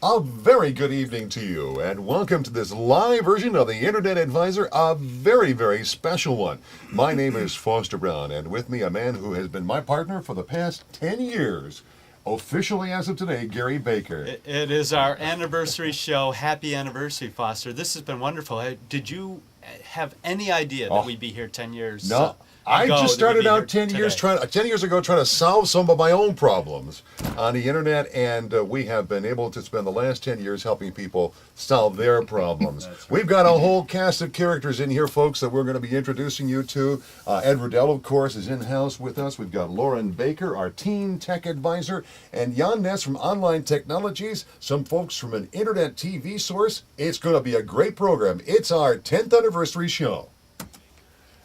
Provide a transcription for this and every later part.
A very good evening to you, and welcome to this live version of the Internet Advisor, a very, very special one. My name is Foster Braun, and with me a man who has been my partner for the past 10 years. Officially, as of today, Gary Baker. It is our anniversary show. Happy anniversary, Foster. This has been wonderful. Did you have any idea that we'd be here 10 years No. I just started out 10 years ago trying to solve some of my own problems on the internet, and we have been able to spend the last 10 years helping people solve their problems. Right. We've got a whole cast of characters in here, folks, that we're going to be introducing you to. Ed Riddell, of course, is in-house with us. We've got Lauren Baker, our teen tech advisor, and Jan Ness from Online Technologies, some folks from an internet TV source. It's going to be a great program. It's our 10th anniversary show.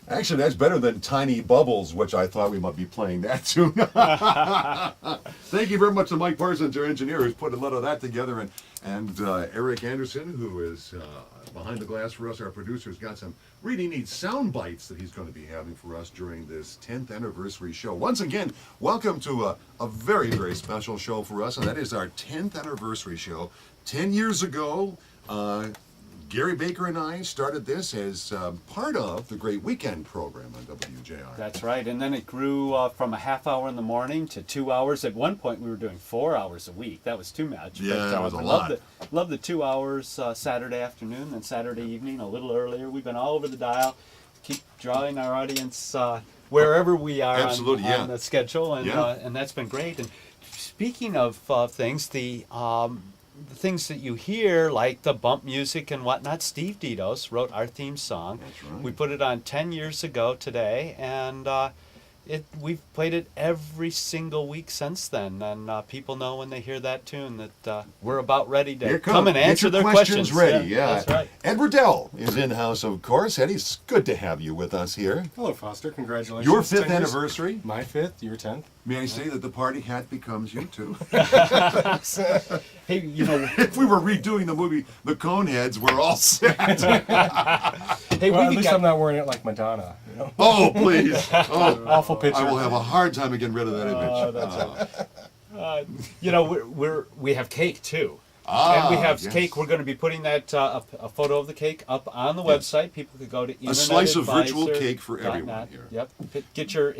Actually, that's better than Tiny Bubbles, which I thought we might be playing that tune. Thank you very much to Mike Parsons, our engineer, who's put a lot of that together, and Eric Anderson, who is behind the glass for us. Our producer's got some really neat sound bites that he's going to be having for us during this 10th anniversary show. Once again, welcome to a very, very special show for us, and that is our 10th anniversary show. 10 years ago, Gary Baker and I started this as part of the Great Weekend program on WJR. That's right, and then it grew from a half hour in the morning to 2 hours. At one point, we were doing 4 hours a week. That was too much. Yeah, that was a lot. Love the 2 hours Saturday afternoon and Saturday evening, a little earlier. We've been all over the dial. Keep drawing our audience wherever we are on the schedule, and that's been great. And speaking of things, the things that you hear, like the bump music and whatnot, Steve Didos wrote our theme song. That's right. We put it on 10 years ago today, and we've played it every single week since then. And people know when they hear that tune that we're about ready to come and answer their questions. Ready, yeah. That's right. Ed Riddell is in-house, of course. Eddie, it's good to have you with us here. Hello, Foster. Congratulations. Your 5th anniversary. My 5th, your 10th. May I say that the party hat becomes you, too? Hey, if we were redoing the movie The Coneheads, we're all set. Hey, well, at least I'm not wearing it like Madonna. You know? Oh, please. Oh, awful picture. I will have a hard time getting rid of that image. We have cake, too. And we have cake. We're going to be putting that a photo of the cake up on the website. People could go to a slice of virtual cake for everyone here. Yep. Get your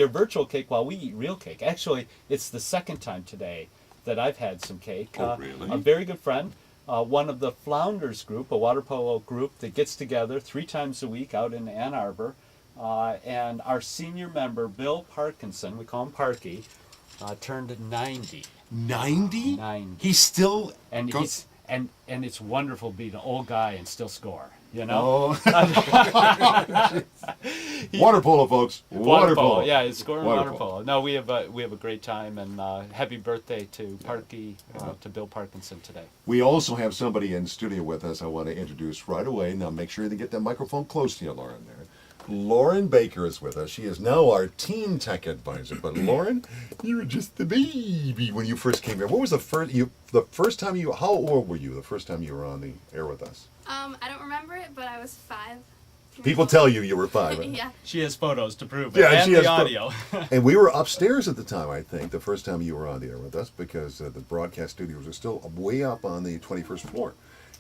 virtual cake while we eat real cake. Actually, it's the second time today that I've had some cake. Oh, really? A very good friend, one of the Flounders group, a water polo group that gets together 3 times a week out in Ann Arbor, and our senior member, Bill Parkinson, we call him Parky, turned 90. 90? 90. He's still and it's wonderful to be the old guy and still score. You know. Oh. Water polo, folks. Water polo. Yeah, it's scoring water polo. No, we have a great time, and happy birthday to Parky, to Bill Parkinson today. We also have somebody in studio with us I want to introduce right away. Now make sure you get that microphone close to you, Lauren, there. Lauren Baker is with us. She is now our teen tech advisor. But Lauren, you were just the baby when you first came here. What was the first time you? How old were you the first time you were on the air with us? I don't remember it, but I was 5. People tell you were 5. Right? Yeah. She has photos to prove it. Yeah, and she the has audio. And we were upstairs at the time, I think, the first time you were on the air with us, because the broadcast studios are still way up on the 21st floor.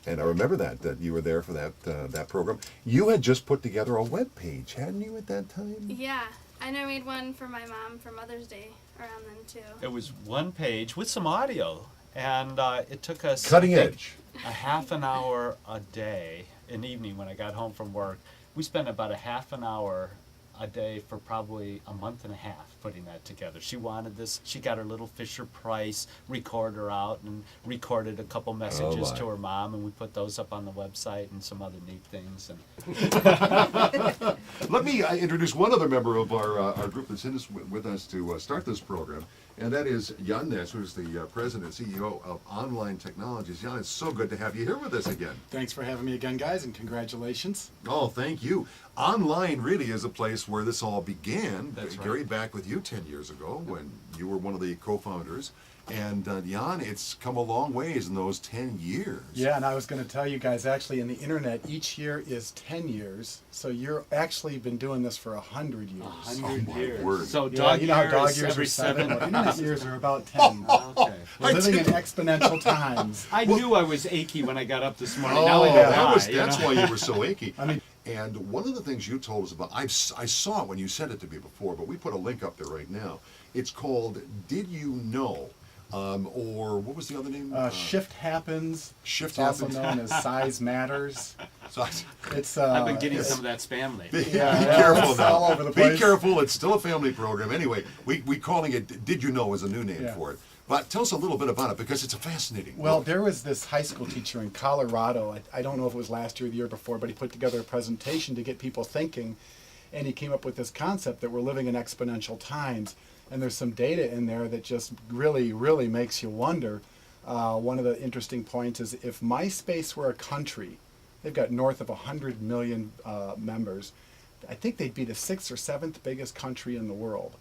And I remember that you were there for that program. You had just put together a web page, hadn't you, at that time? Yeah, and I made one for my mom for Mother's Day around then too. It was one page with some audio, and it took us cutting edge. A half an hour a day, an evening when I got home from work. We spent about a half an hour a day for probably a month and a half putting that together. She wanted this. She got her little Fisher-Price recorder out and recorded a couple messages to her mom, and we put those up on the website and some other neat things. And let me introduce one other member of our group that's in this with us to start this program, and that is Jan Ness, who's the president and CEO of Online Technologies. Jan, it's so good to have you here with us again. Thanks for having me again, guys, and congratulations. Oh, thank you. online really is a place where this all began. That's right. Gary, back with you 10 years ago when you were one of the co-founders. And Jan, it's come a long ways in those 10 years. Yeah, and I was going to tell you guys, actually, in the internet, each year is 10 years. So you're actually been doing this for 100 years. 100 my years. word. So Yeah, dog you know how year dog is years every are 7? 7. Well, internet years are about 10. Okay. We're living in exponential times. I knew I was achy when I got up this morning. Oh, now I know that was, why, you that's know? why you were so achy. I mean, And one of the things you told us about, I saw it when you sent it to me before, but we put a link up there right now. It's called Did You Know? Or what was the other name? shift happens. Shift also Happens. known as size matters. So It's I've been getting it's- some of that spam be lately. Yeah, careful it's now. all over the Be place. careful. It's still a family program. Anyway, we calling it Did You Know is a new name Yeah. for it. But tell us a little bit about it because it's a fascinating Well, book. there was this high school teacher in Colorado. I don't know if it was last year or the year before, but he put together a presentation to get people thinking. And he came up with this concept that we're living in exponential times. And there's some data in there that just really, really makes you wonder. One of the interesting points is if MySpace were a country, they've got north of 100 million members. I think they'd be the 6th or 7th biggest country in the world.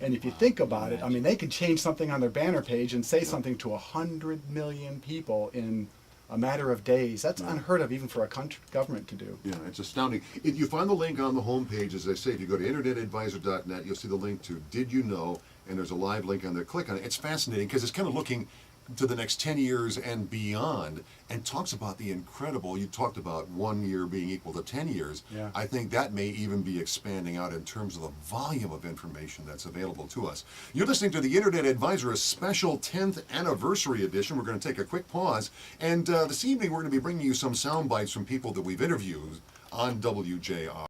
And if you think about it, I mean, they could change something on their banner page and say something to 100 million people in a matter of days. That's unheard of even for a country government to do. Yeah, it's astounding. If you find the link on the homepage, as I say, if you go to internetadvisor.net, you'll see the link to Did You Know? And there's a live link on there. Click on it. It's fascinating because it's kind of looking to the next 10 years and beyond and talks about the incredible, you talked about 1 year being equal to 10 years. Yeah. I think that may even be expanding out in terms of the volume of information that's available to us. You're listening to the Internet Advisor, a special 10th anniversary edition. We're going to take a quick pause. And this evening, we're going to be bringing you some sound bites from people that we've interviewed on WJR.